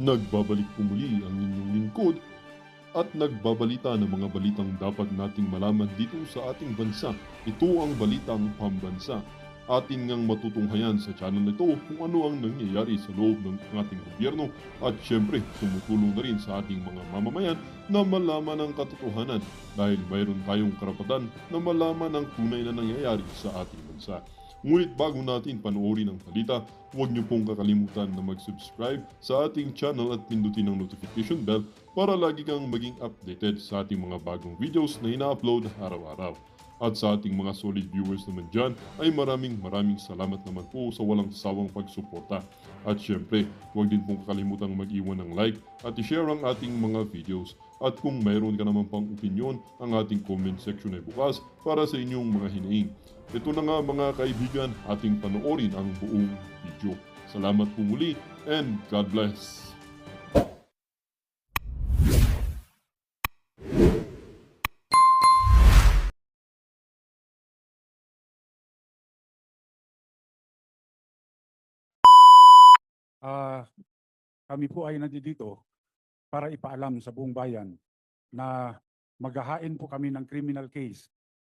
Nagbabalik po muli ang inyong lingkod at nagbabalita ng mga balitang dapat nating malaman dito sa ating bansa. Ito ang Balitang Pambansa. Ating ngang matutunghayan sa channel na ito kung ano ang nangyayari sa loob ng ating gobyerno at syempre tumutulong na rin sa ating mga mamamayan na malaman ang katotohanan dahil mayroon tayong karapatan na malaman ang tunay na nangyayari sa ating bansa. Ngunit bago natin panoorin ang balita, huwag niyo pong kakalimutan na mag-subscribe sa ating channel at pindutin ang notification bell para lagi kang maging updated sa ating mga bagong videos na ina-upload araw-araw. At sa ating mga solid viewers naman dyan ay maraming salamat naman po sa walang sawang pagsuporta. At syempre, huwag din pong kakalimutan mag-iwan ng like at i-share ang ating mga videos. At kung mayroon ka naman pang opinion, ang ating comment section ay bukas para sa inyong mga hinaing. Ito na nga mga kaibigan, ating panoorin ang buong video. Salamat po muli and God bless! Ah, Kami po ay nandito para ipaalam sa buong bayan na maghahain po kami ng criminal case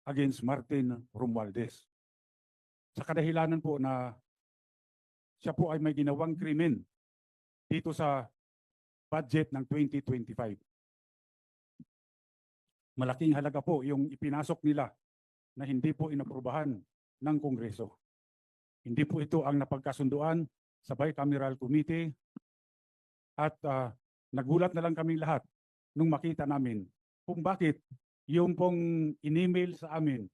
against Martin Romualdez. Sa kadahilanan po na siya po ay may ginawang krimen dito sa budget ng 2025. Malaking halaga po yung ipinasok nila na hindi po inaprubahan ng Kongreso. Hindi po ito ang napagkasunduan sa Bicameral Committee at nagulat na lang kaming lahat nung makita namin kung bakit yung pong in-email sa amin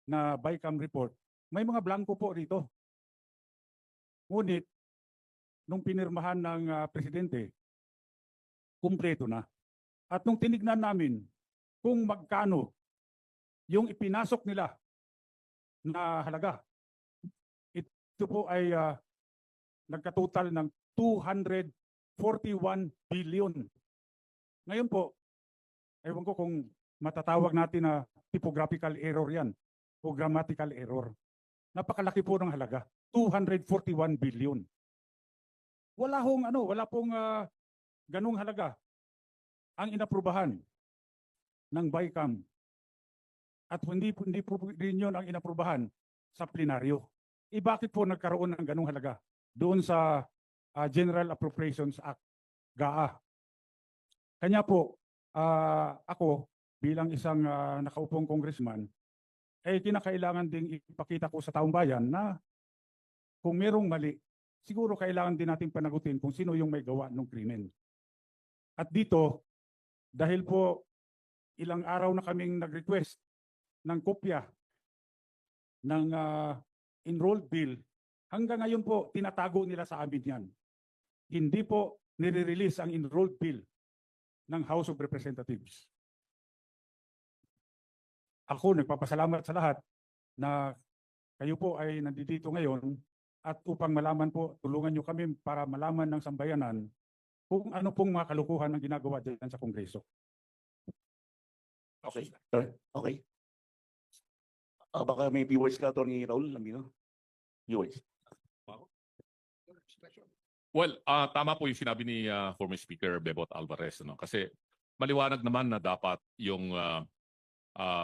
na Bicam report, may mga blanco po rito. Ngunit, nung pinirmahan ng presidente, kumpleto na. At nung tinignan namin kung magkano yung ipinasok nila na halaga, ito po ay nagkatotal ng 241 billion. Ngayon po, ewan ko kung matatawag natin na typographical error yan o grammatical error. Napakalaki po ng halaga, 241 billion. Wala pong ganung halaga ang inaprubahan ng Bicam. At hindi po rin yun ang inaprubahan sa plenaryo. Bakit po nagkaroon ng ganung halaga doon sa General Appropriations Act, GAA? Kanya po, ako bilang isang nakaupong congressman, kinakailangan ding ipakita ko sa taong bayan na kung merong mali, siguro kailangan din natin panagutin kung sino yung may gawa ng krimen. At dito, dahil po ilang araw na kaming nag-request ng kopya ng enrolled bill, hanggang ngayon po tinatago nila sa amin yan. Hindi po nire-release ang enrolled bill ng House of Representatives. Ako nagpapasalamat sa lahat na kayo po ay nandito ngayon at upang malaman po, tulungan nyo kami para malaman ng sambayanan kung ano pong mga kalukuhan ang ginagawa dyan sa Kongreso. Okay. Okay. Baka may viewers ka, Atty. Raul Lambino. Viewers. Well, tama po yung sinabi ni former Speaker Bebot Alvarez, no? Kasi maliwanag naman na dapat yung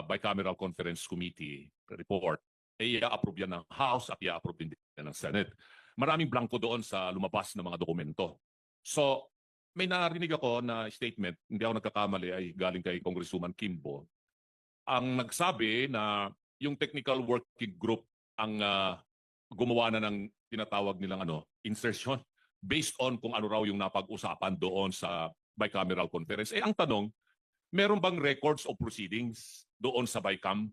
Bicameral Conference Committee report ay i-approve yan ng House at i-approve din yan ng Senate. Maraming blanco doon sa lumabas na mga dokumento. So, may narinig ako na statement, hindi ako nagkakamali, ay galing kay Congresswoman Kimbo. Ang nagsabi na yung technical working group ang gumawa na ng tinatawag nilang insertion based on kung ano raw yung napag-usapan doon sa bicameral conference. Ang tanong, meron bang records of proceedings doon sa Bicam?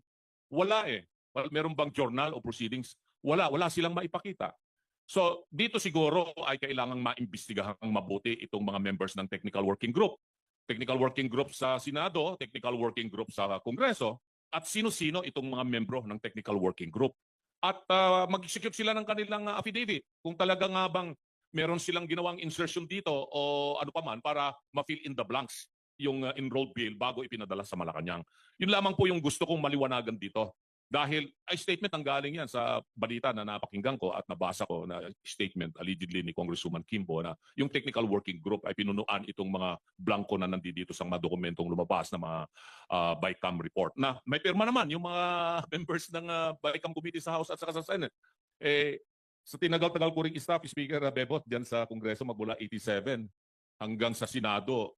Wala eh. Meron bang journal of proceedings? Wala silang maipakita. So dito siguro ay kailangang maimbestigahang mabuti itong mga members ng technical working group. Technical working group sa Senado, technical working group sa Kongreso, at sino-sino itong mga membro ng technical working group. At mag-execute sila ng kanilang affidavit kung talaga nga bang meron silang ginawang insertion dito o ano pa man para ma-fill in the blanks yung enrolled bill bago ipinadala sa Malacanang. Yun lamang po yung gusto kong maliwanagan dito. Dahil ay statement ang galing yan sa balita na napakinggan ko at nabasa ko na statement allegedly ni Congresswoman Kimbo na yung technical working group ay pinunuan itong mga blanco na nandito sa mga dokumentong lumabas na mga BICAM report na may pirma naman yung mga members ng BICAM committee sa House at saka sa Senate. Sa tinagal-tagal ko ring staff, Speaker Bebot, dyan sa Kongreso magmula 87 hanggang sa Senado,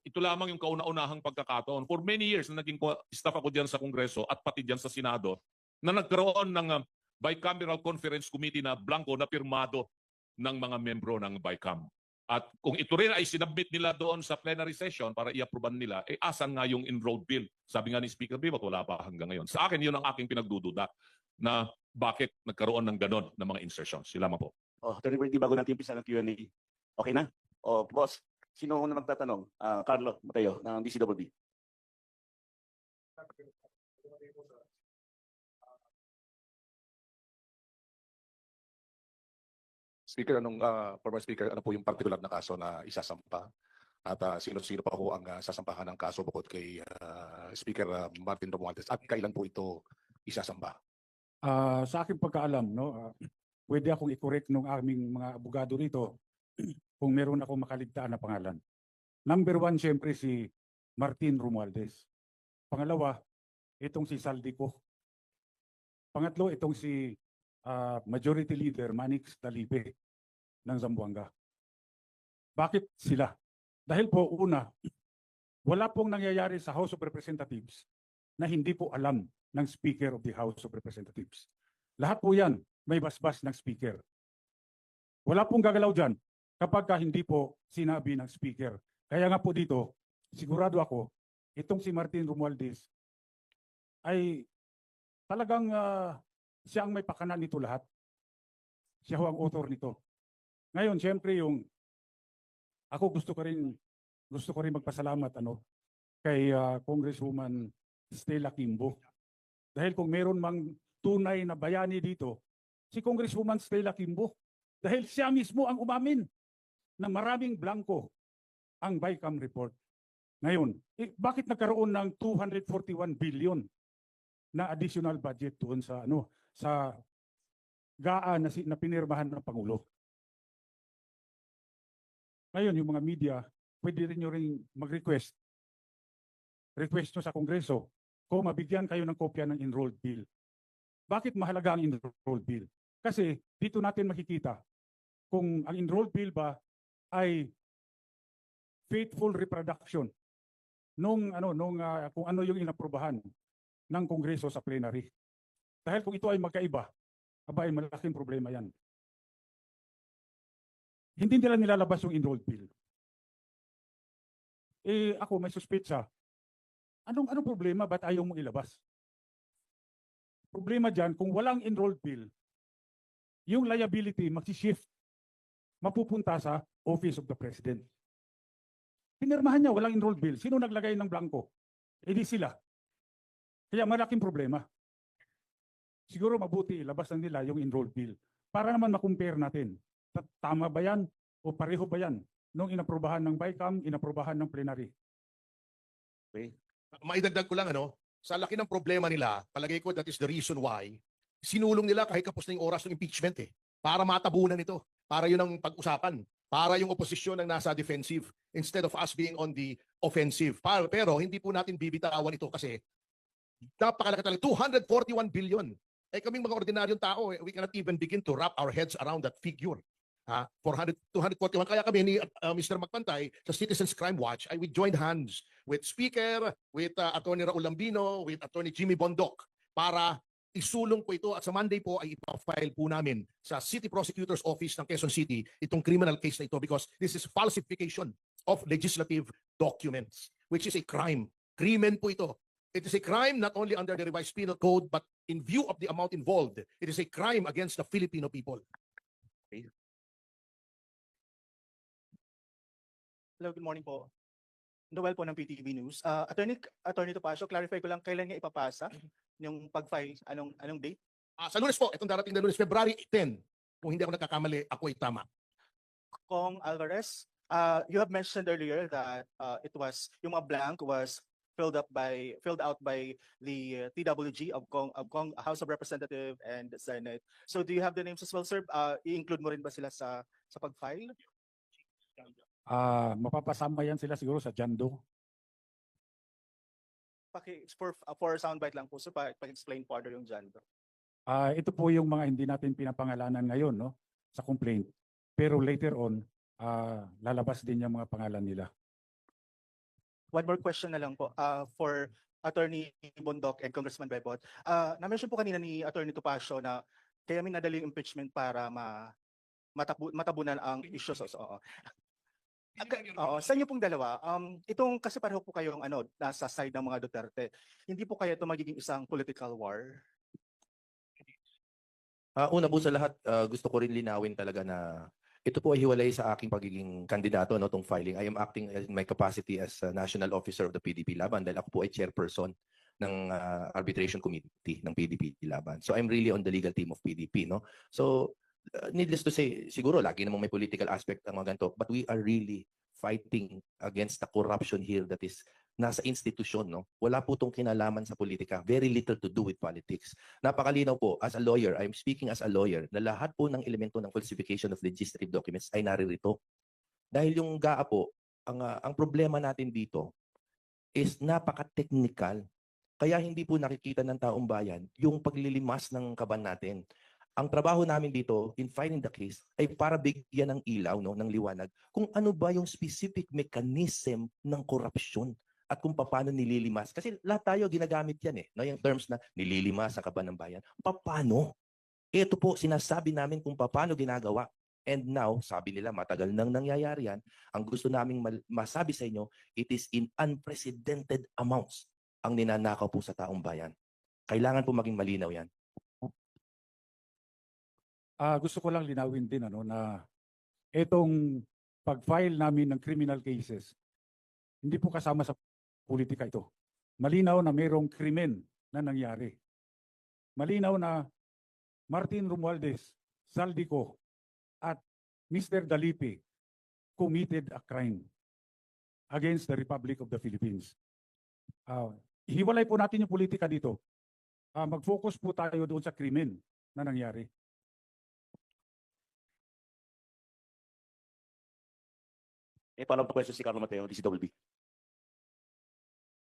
ito lamang yung kauna-unahang pagkakataon. For many years na naging staff ako diyan sa Kongreso at pati diyan sa Senado na nagkaroon ng bicameral conference committee na blanco na pirmado ng mga membro ng BICAM. At kung ito rin ay sinabit nila doon sa plenary session para i-approvean nila, asan nga yung enrolled bill? Sabi nga ni Speaker Bibot, wala pa hanggang ngayon. Sa akin, yun ang aking pinagdududa na bakit nagkaroon ng ganon ng mga insertions. Sila po. Attorney Bertie, bago natin umpisa ng Q&A. Okay na? Boss, sino na magtatanong? Carlo Mateo ng DCWD. Speaker, former Speaker, ano po yung particular na kaso na isasampa? At sino-sino pa po ang sasampahan ng kaso bukod kay Speaker Martin Romualdez? At kailan po ito isasampa? Sa aking pagkaalam, no, pwede akong i-correct ng aming mga abogado rito kung meron akong makaligtaan na pangalan. Number 1, siyempre si Martin Romualdez. Pangalawa, itong si Saldico. Pangatlo, itong si Majority Leader Manix Dalipe ng Zamboanga. Bakit sila? Dahil po, una, wala pong nangyayari sa House of Representatives na hindi po alam ng Speaker of the House of Representatives. Lahat po yan may basbas ng Speaker. Wala pong gagalaw dyan kapag hindi po sinabi ng Speaker. Kaya nga po dito, sigurado ako, itong si Martin Romualdez ay talagang siya ang may pakanan nito lahat. Siya ho ang author nito. Ngayon, siyempre ako gusto ko rin magpasalamat kay Congresswoman Stella Kimbo. Dahil kung meron mang tunay na bayani dito, si Congresswoman Stella Kimbo. Dahil siya mismo ang umamin na maraming blanco ang BICAM report. Ngayon, bakit nagkaroon ng 241 billion na additional budget doon sa sa GAA na pinirmahan ng Pangulo? Ngayon, yung mga media, pwede rin nyo rin mag-request. Request nyo sa Kongreso kung mabigyan kayo ng kopya ng enrolled bill. Bakit mahalaga ang enrolled bill? Kasi dito natin makikita kung ang enrolled bill ba ay faithful reproduction kung ano yung inaprubahan ng Kongreso sa plenary. Dahil kung ito ay magkaiba, ay malaking problema yan. Hindi nila nilalabas yung enrolled bill. Ako may suspetsa. Anong problema? Ba't ayaw mong ilabas? Problema dyan, kung walang enrolled bill, yung liability magsishift, mapupunta sa Office of the President. Pinirmahan niya, walang enrolled bill. Sino naglagay ng blanco? Di sila. Kaya malaking problema. Siguro mabuti ilabas na nila yung enrolled bill para naman makumpare natin. Tama ba yan o pareho ba yan nung inaprubahan ng BICAM, inaprubahan ng plenary? Okay. Maidagdag ko lang, sa laki ng problema nila, palagay ko that is the reason why sinulong nila kahit kapos na yung oras ng impeachment para matabunan ito, para yun ang pag-usapan, para yung oposisyon ang nasa defensive instead of us being on the offensive. Pero hindi po natin bibitawan ito kasi napakalaki talaga, 241 billion. Kaming mga ordinaryong tao, we cannot even begin to wrap our heads around that figure. 241. Kaya kami ni Mr. Magpantay sa Citizens Crime Watch, we joined hands with Speaker, with Attorney Raul Lambino, with Attorney Jimmy Bondoc para isulong po ito at sa Monday po ay ipafile po namin sa City Prosecutor's Office ng Quezon City itong criminal case na ito because this is falsification of legislative documents, which is a crime. Krimen po ito. It is a crime not only under the revised penal code but in view of the amount involved, it is a crime against the Filipino people. Okay. Hello, good morning po. Noel po ng PTV News. Attorney Topacio, clarify ko lang kailan niya ipapasa yung pag-file, anong date? Sa Lunes po, itong darating na Lunes, February 10. Kung hindi ako nagkakamali, ako ay tama. Kong Alvarez, you have mentioned earlier that yung mga blank was filled out by the TWG of House of Representative and Senate. So do you have the names as well, sir? I-include mo rin ba sila sa pag-file? Mapapasama yan sila siguro sa Jando. For soundbite lang po, sir, pag-explain further yung dyan. Ito po yung mga hindi natin pinapangalanan ngayon, no, sa complaint. Pero later on, lalabas din yung mga pangalan nila. One more question na lang po for Attorney Bondok and Congressman Bebot. Na-mention po kanina ni Attorney Topacio na kaya may nadali yung impeachment para matabunan ang issues. Sa inyo pong dalawa, itong kasi pareho po kayong nasa side ng mga Duterte. Hindi po kaya ito magiging isang political war? Una po sa lahat, gusto ko rin linawin talaga na ito po ay hiwalay sa aking pagiging kandidato, no, tong filing. I am acting in my capacity as National Officer of the PDP Laban dahil ako po ay chairperson ng arbitration committee ng PDP Laban. So I'm really on the legal team of PDP, no? So needless to say, siguro lagi namang may political aspect ang mga ganito, but we are really fighting against the corruption here that is nasa institusyon, no? Wala po itong kinalaman sa politika. Very little to do with politics. Napakalinaw po, as a lawyer, I'm speaking as a lawyer, na lahat po ng elemento ng falsification of legislative documents ay naririto. Dahil yung GAA po, ang problema natin dito is napaka-technical. Kaya hindi po nakikita ng taong bayan yung paglilimas ng kaban natin. Ang trabaho namin dito in filing the case ay para bigyan ng ilaw, no, ng liwanag kung ano ba yung specific mechanism ng korupsyon at kung paano nililimas. Kasi lahat tayo ginagamit yan no, yung terms na nililimas ang kaban ng bayan. Paano? Ito po sinasabi namin kung paano ginagawa. And now, sabi nila matagal nang nangyayari yan. Ang gusto naming masabi sa inyo, it is in unprecedented amounts ang ninanakaw po sa taong bayan. Kailangan po maging malinaw yan. Gusto ko lang linawin din na itong pag-file namin ng criminal cases, hindi po kasama sa politika ito. Malinaw na mayroong krimen na nangyari. Malinaw na Martin Romualdez, Saldico, at Mr. Dalipi committed a crime against the Republic of the Philippines. Hiwalay po natin yung politika dito. Mag-focus po tayo doon sa krimen na nangyari. Follow up question si Carlo Mateo, DCWB.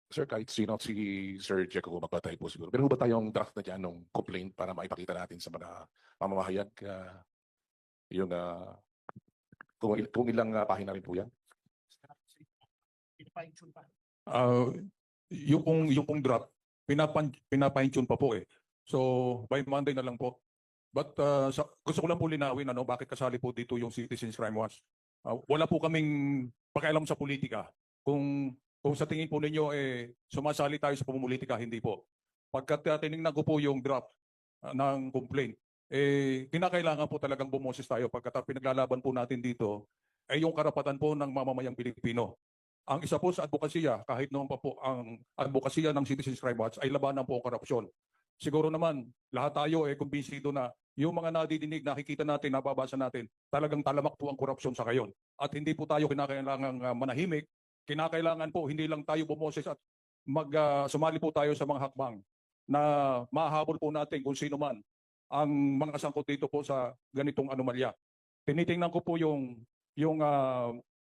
Sir, kahit sino si Sir Jeco magpatay po siguro. Pero ba tayong draft na dyan ng complaint para maipakita natin sa mga mamamahayag yung kung ilang pahina rin po yan? Yung pong draft, pinapine-tune pa po eh. So, by Monday na lang po. But gusto ko lang po linawin bakit kasali po dito yung Citizens Crime Watch. Wala po kaming pakialam sa politika. Kung sa tingin po ninyo sumasali tayo sa pamumulitika, hindi po. Pagkat tinignan ko po yung draft ng complaint, kinakailangan po talagang bumoses tayo pagkat pinaglalaban po natin dito ay yung karapatan po ng mamamayang Pilipino. Ang isa po sa advokasya, kahit noon pa po ang advokasya ng Citizens Crime Watch ay labanan po ang korupsyon. Siguro naman, lahat tayo kumbinsido na yung mga nadidinig, nakikita natin, nababasa natin, talagang talamak po ang korupsyon sa ngayon. At hindi po tayo kinakailangang manahimik, kinakailangan po hindi lang tayo bumoses at sumali po tayo sa mga hakbang na mahabol po natin kung sino man ang mga sangkot dito po sa ganitong anomalya. Tinitingnan ko po yung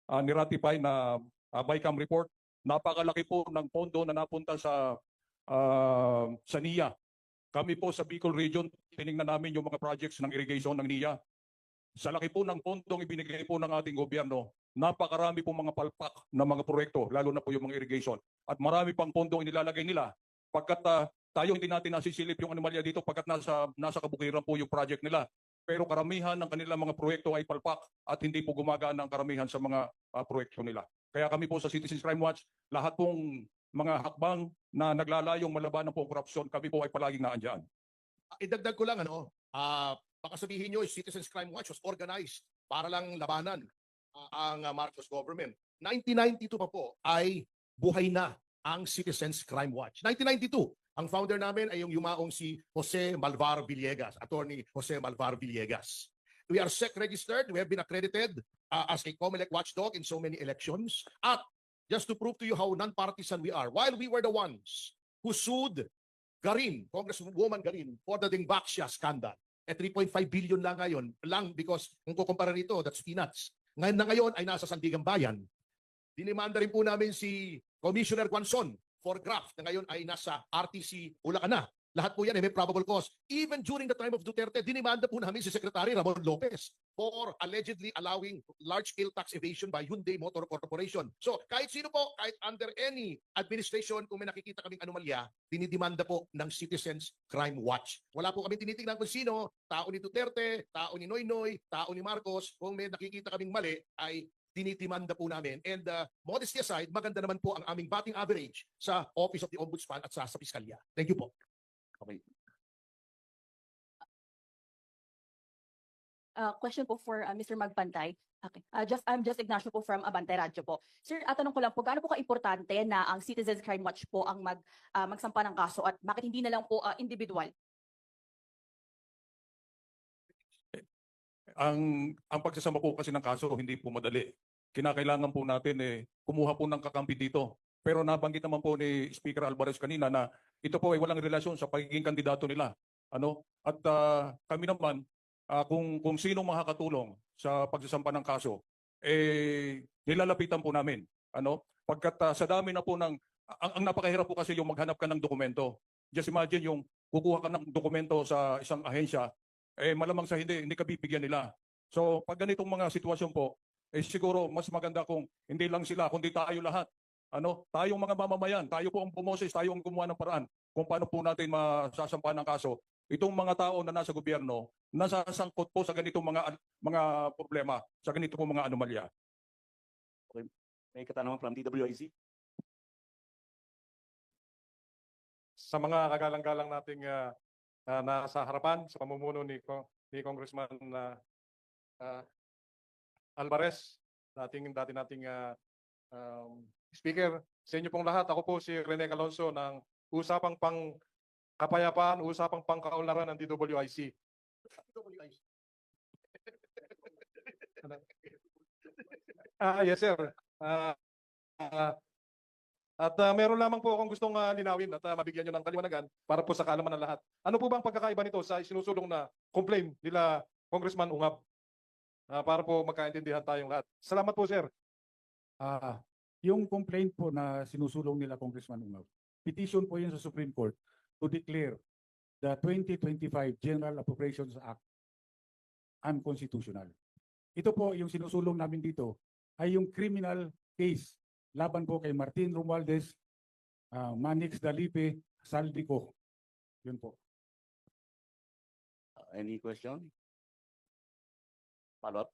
niratify na BICAM report. Napakalaki po ng pondo na napunta sa NIA. Kami po sa Bicol Region, tinignan namin yung mga projects ng irrigation ng NIA. Sa laki po ng pondong ibinigay po ng ating gobyerno, napakarami po mga palpak na mga proyekto, lalo na po yung mga irrigation. At marami pang pondong inilalagay nila. Pagkat tayo hindi natin nasisilip yung anomalya dito pagkat nasa kabukiran po yung project nila. Pero karamihan ng kanilang mga proyekto ay palpak at hindi po gumagana ang karamihan sa mga proyekto nila. Kaya kami po sa Citizens Crime Watch, lahat pong mga hakbang na naglalayong malabanan po ang korupsyon, kami po ay palaging naandyan. Idagdag ko lang baka sabihin nyo, Citizens Crime Watch was organized para lang labanan ang Marcos government. 1992 pa po ay buhay na ang Citizens Crime Watch. 1992, ang founder namin ay yung yumaong si Jose Malvar Villegas, Attorney Jose Malvar Villegas. We are SEC registered, we have been accredited as a COMELEC watchdog in so many elections, at just to prove to you how non-partisan we are. While we were the ones who sued Garin, Congresswoman Garin, for the Dingbaxia scandal, 3.5 billion lang ngayon, lang because kung kukumpara rito, that's peanuts. Ngayon na ngayon ay nasa Sandigang Bayan. Dinimanda rin po namin si Commissioner Guanzon for graft na ngayon ay nasa RTC Bulacan na. Lahat po yan ay may probable cause. Even during the time of Duterte, dinimanda po namin si Secretary Ramon Lopez for allegedly allowing large-scale tax evasion by Hyundai Motor Corporation. So kahit sino po, kahit under any administration, kung may nakikita kaming anomalya, dinidimanda po ng Citizens Crime Watch. Wala po kami tinitingnan kung sino, tao ni Duterte, tao ni Noynoy, tao ni Marcos. Kung may nakikita kaming mali, ay dinidimanda po namin. And modesty aside, maganda naman po ang aming batting average sa Office of the Ombudsman at sa Piskalya. Thank you po. Okay. Question po for Mr. Magpantay. Okay. I'm just Ignacio po from Abante Radyo po. Sir, tanong ko lang po, gaano po ka-importante na ang Citizens Crime Watch po ang magsampa ng kaso at bakit hindi na lang po individual? Ang pagsasama po kasi ng kaso hindi po madali. Kinakailangan po natin kumuha po ng kakampi dito. Pero nabanggit naman po ni Speaker Alvarez kanina na ito po ay walang relasyon sa pagiging kandidato nila. At kami naman, kung sino makakatulong sa pagsasampa ng kaso, nilalapitan po namin. Pagkat sa dami na po ang napakahirap po kasi yung maghanap ka ng dokumento. Just imagine yung kukuha ka ng dokumento sa isang ahensya, malamang sa hindi ka bibigyan nila. So pag ganitong mga sitwasyon po, siguro mas maganda kung hindi lang sila, kundi tayo lahat. Tayong mga mamamayan, tayo po ang bumoses, tayo ang gumawa ng paraan kung paano po natin masasampa ng kaso. Itong mga tao na nasa gobyerno, nasasangkot po sa ganitong mga problema, sa ganitong mga anomalya. Okay. May katanungan from DWIC. Sa mga kagalang-galang nating nasa harapan sa pamumuno ni Congressman Alvarez, dati nating Speaker, sa inyo pong lahat, ako po si Rene Alonso ng Usapang Pangkapayapaan, Usapang Pangkaunlaran ng DWIC. Yes, sir. Meron lamang po akong gustong linawin at mabigyan nyo ng kaliwanagan para po sa kaalaman ng lahat. Ano po bang pagkakaiba nito sa isinusulong na complaint nila Congressman Ungab? Para po magkaintindihan tayong lahat. Salamat po, sir. Yung complaint po na sinusulong nila Congressman Ungab, petition po yun sa Supreme Court to declare the 2025 General Appropriations Act unconstitutional. Ito po yung sinusulong namin dito ay yung criminal case laban po kay Martin Romualdez, Manix Dalipe, Saldico. Yun po. Any question? Follow up?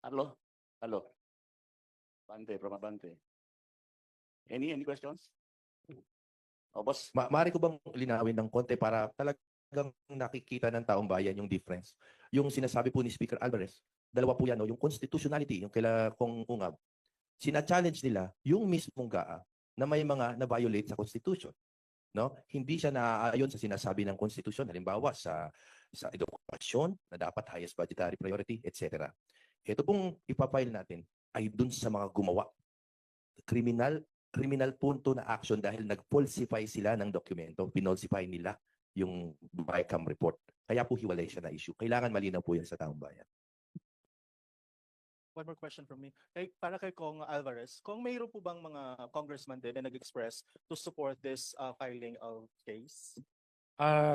Hello. Bante, from Abante. Any questions? Boss? Maaari ko bang linawin ng konti para talagang nakikita ng taong bayan yung difference? Yung sinasabi po ni Speaker Alvarez, dalawa po yan, yung constitutionality, yung kaila kong Ungab. Sina-challenge nila yung mismong GAA na may mga na-violate sa Constitution. Hindi siya naaayon sa sinasabi ng Constitution, halimbawa sa edukasyon na dapat highest budgetary priority, etc. Ito pong ipapile natin ay dun sa mga gumawa. Criminal punto na action dahil nag-falsify sila ng dokumento, pinolsify nila yung BICAM report. Kaya po hiwalay siya na issue. Kailangan malinaw po yan sa taong bayan. One more question from me. Para kay Kong Alvarez, kung mayroon po bang mga congressman din na nag-express to support this filing of case?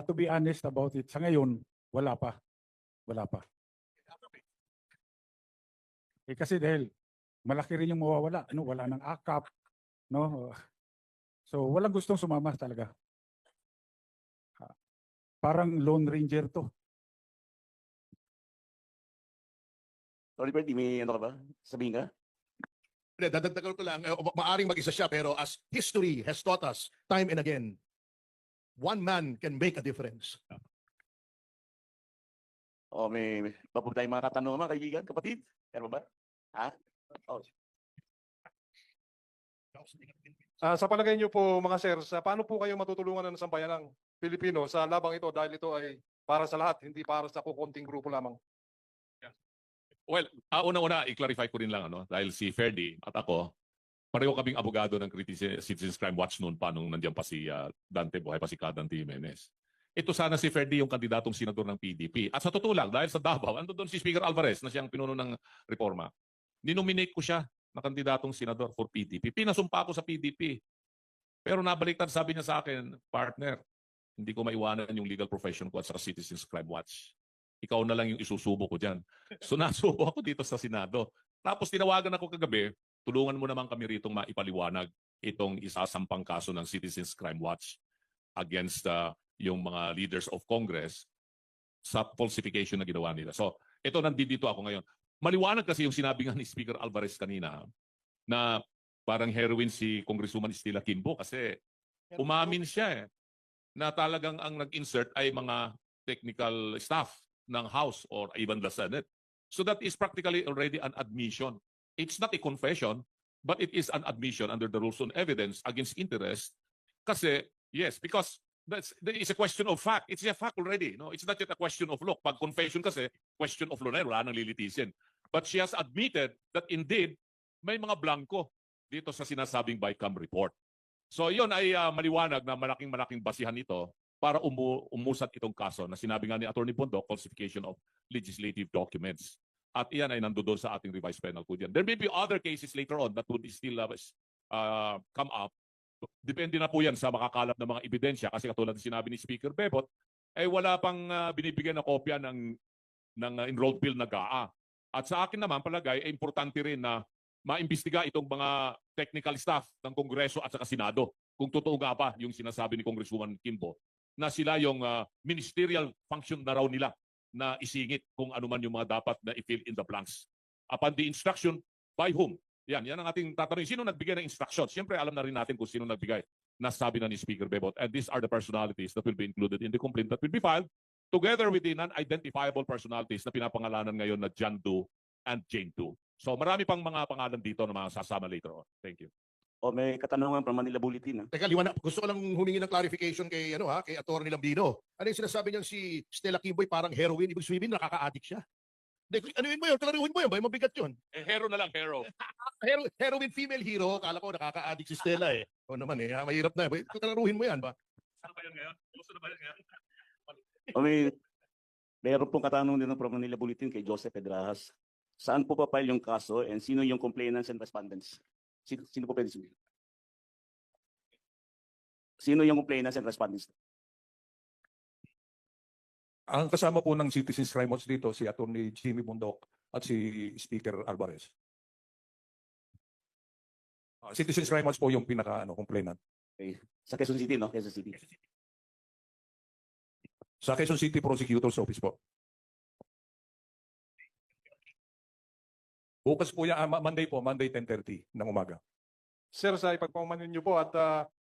To be honest about it, sa ngayon, wala pa. Kasi dahil malaki rin yung mawawala. Wala ng AKAP. So, walang gustong sumama talaga. Parang Lone Ranger to. Sorry, Bertie, may ano ka ba? Sabihin ka? Dadagdagan ko lang, maaring mag-isa siya, pero as history has taught us, time and again, one man can make a difference. May papag tayong mga katanungan, mga kaibigan, kapatid? Meron ba? Sa palagay niyo po mga sir, paano po kayo matutulungan ng sambayanang Pilipino sa labang ito dahil ito ay para sa lahat, hindi para sa kukunting grupo lamang? Well, una-una, i-clarify ko rin lang, dahil si Ferdy at ako, Pareho kaming abogado ng Citizens Crime Watch noon pa nung nandiyan pa si Dante, buhay pa si Dante Jimenez. Ito sana si Ferdy yung kandidatong senador ng PDP. At sa totoo lang, dahil sa Davao, ando doon si Speaker Alvarez na siyang pinuno ng reforma. Ninominate ko siya na kandidatong senador for PDP. Pinasumpa ako sa PDP. Pero nabaliktad, sabi niya sa akin, partner, hindi ko maiwanan yung legal profession ko at sa Citizens Crime Watch. Ikaw na lang yung isusubo ko dyan. So nasubo ako dito sa Senado. Tapos tinawagan ako kagabi, tulungan mo naman kami ritong maipaliwanag itong isasampang kaso ng Citizens Crime Watch against yung mga leaders of Congress sa falsification na ginawa nila. So ito, nandito ako ngayon. Maliwanag kasi yung sinabi nga ni Speaker Alvarez kanina na parang heroine si Congresswoman Estela Kimbo kasi umamin siya na talagang ang nag-insert ay mga technical staff ng House or even the Senate. So that is practically already an admission. It's not a confession, but it is an admission under the rules on evidence against interest. Kasi, yes, because there is a question of fact. It's a fact already. No? It's not yet a question of law. Pag confession kasi, question of law na wala nang lilitisin. But she has admitted that indeed, may mga blanco dito sa sinasabing BICAM report. So yun ay maliwanag na malaking basihan ito para umusat itong kaso na sinabi nga ni Attorney Bondoc, falsification of legislative documents. At iyan ay nandoon sa ating revised penal code yan. There may be other cases later on that would still come up. Depende na po yan sa makakalap ng mga ebidensya kasi katulad ng sinabi ni Speaker Bebot, ay wala pang binibigyan na kopya ng enrolled bill na GAA. At sa akin naman palagay ay importante rin na maimbestiga itong mga technical staff ng Kongreso at saka Senado kung totoo nga ba yung sinasabi ni Congresswoman Kimbo na sila yung ministerial function na raw nila na isingit kung ano man yung mga dapat na i-fill in the blanks. Upon the instruction, by whom? Yan ang ating tatanungin. Sino nagbigay ng instruction? Siyempre, alam na rin natin kung sino nagbigay. Nasabi na ni Speaker Bebot. And these are the personalities that will be included in the complaint that will be filed together with the non-identifiable personalities na pinapangalanan ngayon na John Doe and Jane Doe. So marami pang mga pangalan dito na mga sasama later on. Thank you. O may katanungan from Manila Bulletin. Teka, liwanag. Gusto ko lang humingi ng clarification kay kay Atty. Lambino. Ano yung sinasabi niyan si Stella Kimboy parang heroin, ibig sabihin nakaka-addict siya? Anuin mo yun, klaruhin mo yun, ba? Mabigat yun. Hero na lang, hero. Heroin female hero, kala ko nakaka-addict si Stella O naman mahirap na. Klaruhin mo yan ba? Saan ba yan ngayon? Gusto na ba yan ngayon? O meron pong katanungan din from Manila Bulletin kay Joseph Pedrajas. Saan po pa-file yung kaso and sino yung complainants and respondents? Sino po pwede sabihin? Sino yung complainants and respondents? Ang kasama po ng Citizens Crime Watch dito si Attorney Jimmy Bondoc at si Speaker Alvarez. Citizens Crime Watch po yung pinaka-complainant. Okay. Sa Quezon City, no? Quezon City. Sa Quezon City Prosecutor's Office po. Bukas po yan, Monday 10:30 ng umaga. Sir, sa ipagpamanin niyo po at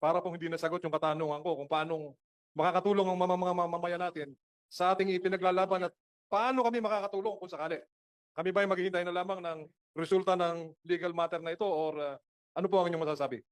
para pong hindi nasagot yung katanungan ko kung paano makakatulong ang mga mamamayan natin sa ating ipinaglalaban at paano kami makakatulong kung sakali. Kami ba ay maghihintay na lamang ng resulta ng legal matter na ito or ano po ang inyong masasabi?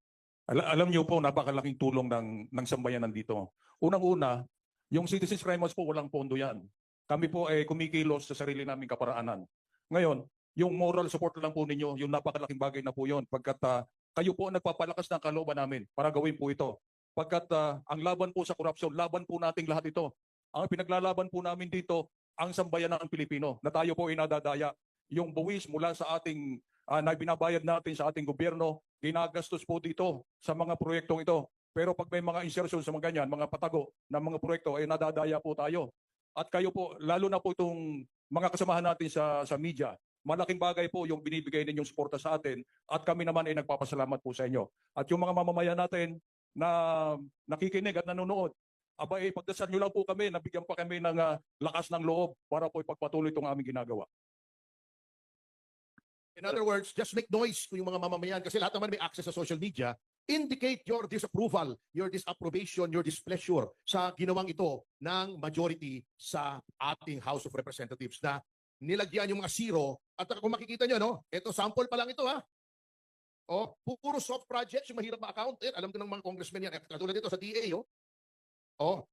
Alam niyo po, napakalaking tulong ng sambayanan dito. Unang-una, yung Citizens Crime Watch po walang pondo yan. Kami po ay kumikilos sa sarili naming kaparaanan. Ngayon, yung moral support lang po ninyo, yung napakalaking bagay na po yun. Pagkat kayo po ang nagpapalakas ng kalooban namin para gawin po ito. Pagkat ang laban po sa korupsyon, laban po nating lahat ito. Ang pinaglalaban po namin dito, ang sambayanan ng Pilipino, na tayo po inadadaya. Yung buwis mula sa ating, na binabayad natin sa ating gobyerno, ginagastos po dito sa mga proyektong ito. Pero pag may mga insertion sa mga ganyan, mga patago ng mga proyekto, ay nadadaya po tayo. At kayo po, lalo na po itong mga kasamahan natin sa media, malaking bagay po yung binibigay ninyong suporta sa atin at kami naman ay nagpapasalamat po sa inyo. At yung mga mamamayan natin na nakikinig at nanonood, abay, pagdasal nyo lang po kami, nabigyan pa kami ng lakas ng loob para po ipagpatuloy itong aming ginagawa. In other words, just make noise kung yung mga mamamayan kasi lahat naman may access sa social media. Indicate your disapproval, your disapprobation, your displeasure sa ginawang ito ng majority sa ating House of Representatives na nilagyan yung mga zero at kung makikita nyo, no? Ito, sample pa lang ito, ha? O, puro soft projects, yung mahirap ma-account. Alam ko ng mga congressmen yan. Katulad dito sa DA, O,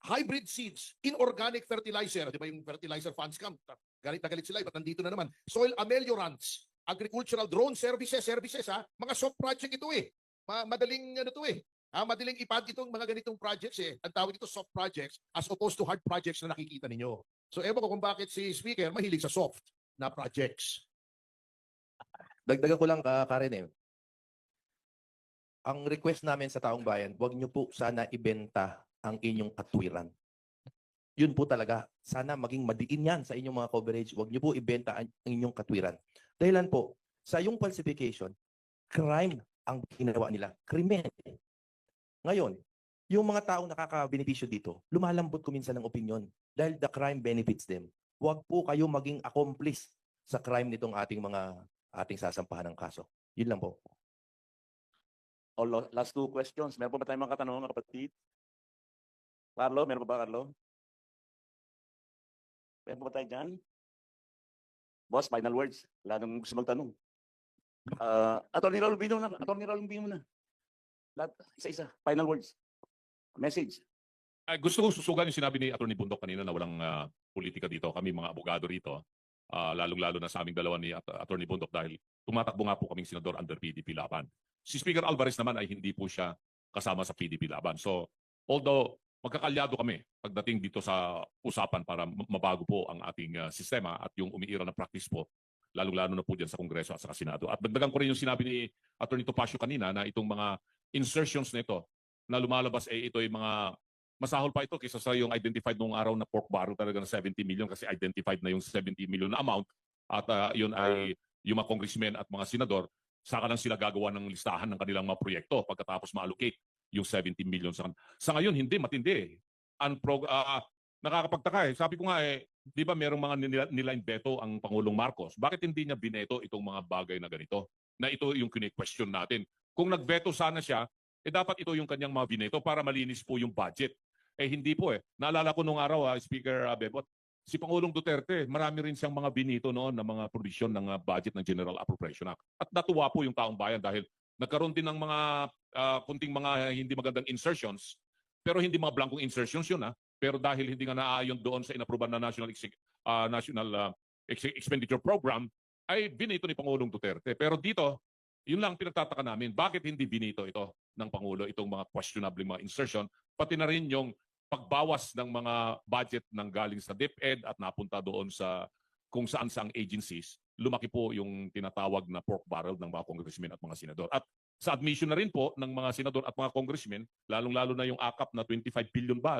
hybrid seeds, inorganic fertilizer, di ba yung fertilizer funds camp? Galit na galit sila, ba't nandito na naman? Soil ameliorants, agricultural drone services ha. Mga soft project ito eh. Madaling ano to eh. Madaling ipad itong mga ganitong projects eh. Ang tawag ito soft projects as opposed to hard projects na nakikita ninyo. So ewan ko kung bakit si Speaker mahilig sa soft na projects. Dagdagan ko lang, Karen eh. Ang request namin sa taong bayan, huwag niyo po sana ibenta ang inyong katwiran. Yun po talaga. Sana maging madiin yan sa inyong mga coverage. Huwag niyo po ibenta ang inyong katwiran. Dahilan po, sa yung falsification, crime ang ginawa nila. Krimen. Ngayon, yung mga taong nakakabenepisyo dito, lumalambot ko minsan ng opinion dahil the crime benefits them. Huwag po kayo maging accomplice sa crime nitong ating sasampahan ng kaso. Yun lang po. Last two questions. Meron pa ba tayong mga katanungan, kapatid? Carlo, meron pa ba, Carlo? Meron pa ba tayo dyan? Boss, final words. Wala nang gusto magtanong. Attorney Raul Bino na. Attorney Raul Bino na. Lahat, isa-isa. Final words. Message. Gusto kong susugan yung sinabi ni Atty. Bundok kanina na walang politika dito. Kami mga abogado rito, lalong-lalo na sa aming dalawa ni Atty. Bundok dahil tumatakbo nga po kaming senador under PDP laban. Si Speaker Alvarez naman ay hindi po siya kasama sa PDP laban. So, although magkakalyado kami pagdating dito sa usapan para mabago po ang ating sistema at yung umiira na practice po, lalong-lalo na po dyan sa Kongreso at sa Senado. At dagdagan ko rin yung sinabi ni Atty. Topacio kanina na itong mga insertions nito na lumalabas ito yung mga masahol pa ito kaysa sa yung identified nung araw na pork barrel talaga na 70 million kasi identified na yung 70 million na amount at yun ay yung mga congressmen at mga senador saka lang sila gagawa ng listahan ng kanilang mga proyekto pagkatapos ma-allocate yung 70 million sa ngayon hindi matindi nakakapagtaka sabi ko nga di ba merong mga nilain veto ang Pangulong Marcos, bakit hindi niya bineto itong mga bagay na ganito na ito yung kine-question natin kung nagveto sana siya dapat ito yung kanyang mga bineto para malinis po yung budget. Hindi po naalala ko nung araw Speaker Bebot, si Pangulong Duterte, marami rin siyang mga binito noon na mga provision ng budget ng General Appropriation Act. At natuwa po yung taong bayan dahil nagkaroon din ng mga kunting mga hindi magandang insertions, pero hindi mga blankong insertions yun pero dahil hindi nga naayon doon sa inapruban na National Expenditure Program, ay binito ni Pangulong Duterte. Pero dito, yun lang pinagtataka namin, bakit hindi binito ito ng Pangulo, itong mga questionable mga insertion, pati na rin yung pagbawas ng mga budget ng galing sa DepEd at napunta doon sa kung saan-saang agencies, lumaki po yung tinatawag na pork barrel ng mga congressmen at mga senador. At sa admission na rin po ng mga senador at mga congressmen, lalong-lalo na yung akap na 25 billion ba,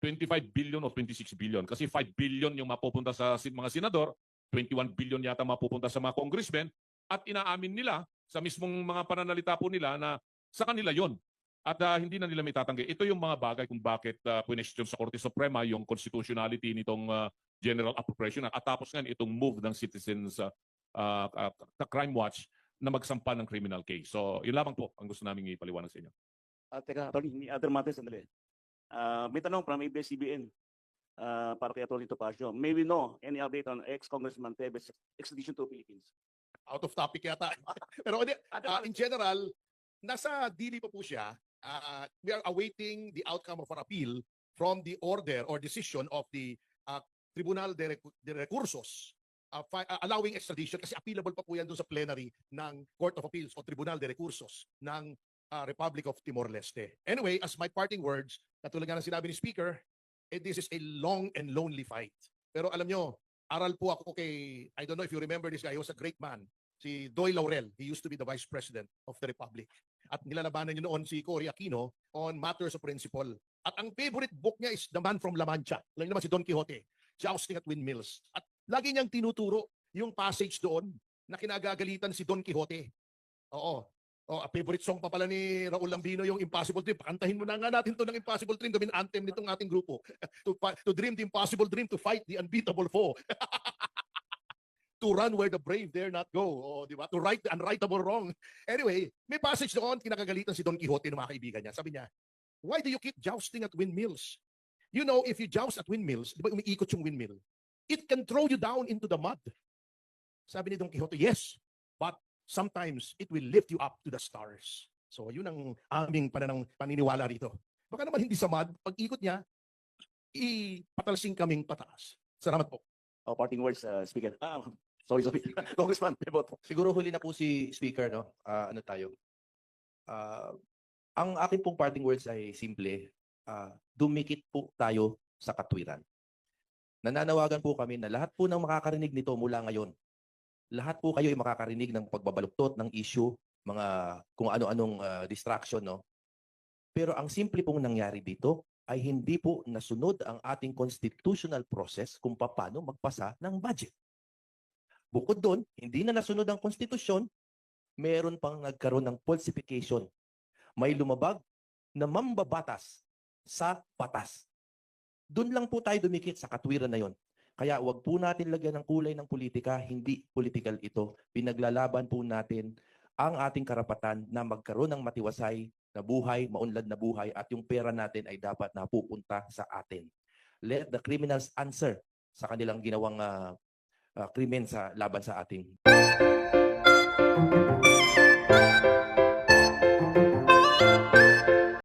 25 billion o 26 billion. Kasi 5 billion yung mapupunta sa mga senador, 21 billion yata mapupunta sa mga congressmen, at inaamin nila sa mismong mga pananalita po nila na sa kanila yon. At hindi na nila may tatanggi. Ito yung mga bagay kung bakit question sa Korte Suprema yung constitutionality nitong General Appropriation Act. At tapos nga itong move ng Citizens Crime Watch na magsampa ng criminal case. So yun lamang po ang gusto namin ipaliwanag sa inyo. Teka, Atty. Other matters, sandali. May tanong from ABS-CBN para kay Atty. Topacio. May we know any update on ex-Congressman Tevez extradition to Philippines? Out of topic yata. Pero in general, nasa dili pa po siya. We are awaiting the outcome of our appeal from the order or decision of the Tribunal de Recursos allowing extradition kasi appealable pa po yan doon sa plenary ng Court of Appeals o Tribunal de Recursos ng Republic of Timor-Leste. Anyway, as my parting words, katulad nga ng sinabi ni Speaker, this is a long and lonely fight. Pero alam nyo, aral po ako kay, I don't know if you remember this guy, he was a great man, si Doy Laurel. He used to be the Vice President of the Republic. At nilalabanan niyo noon si Cory Aquino on matters of principle. At ang favorite book niya is The Man from La Mancha. Alam niyo naman si Don Quixote, Jousting at Windmills. At lagi niyang tinuturo yung passage doon na kinagagalitan si Don Quixote. Oo. Favorite song pa pala ni Raul Lambino yung Impossible Dream. Pakantahin mo na nga natin to ng Impossible Dream. Gawin anthem nitong ating grupo. To dream the impossible dream, to fight the unbeatable foe. To run where the brave dare not go. Di ba? To right the unrightable wrong. Anyway, may passage doon, kinakagalitan si Don Quixote ng mga kaibigan niya. Sabi niya, why do you keep jousting at windmills? You know, if you joust at windmills, di ba umiikot yung windmill? It can throw you down into the mud. Sabi ni Don Quixote, yes, but sometimes it will lift you up to the stars. So yun ang aming paniniwala rito. Baka naman hindi sa mud, pag ikot niya, ipatalsing kaming pataas. Salamat po. Parting words, Speaker. Sorry. Congressman Bebot. Siguro huli na po si Speaker, no? Ano tayo? Ang akin pong parting words ay simple. Dumikit po tayo sa katwiran. Nananawagan po kami na lahat po ng makakarinig nito mula ngayon, lahat po kayo ay makakarinig ng pagbabaluktot ng issue, mga kung ano-anong distraction, no? Pero ang simple pong nangyari dito ay hindi po nasunod ang ating constitutional process kung paano magpasa ng budget. Bukod doon, hindi na nasunod ang konstitusyon, meron pang nagkaroon ng falsification. May lumabag na mambabatas sa batas. Doon lang po tayo dumikit sa katwiran na yon. Kaya wag po natin lagyan ng kulay ng politika, hindi political ito. Pinaglalaban po natin ang ating karapatan na magkaroon ng matiwasay na buhay, maunlad na buhay, at yung pera natin ay dapat napupunta sa atin. Let the criminals answer sa kanilang ginawang krimen sa laban sa ating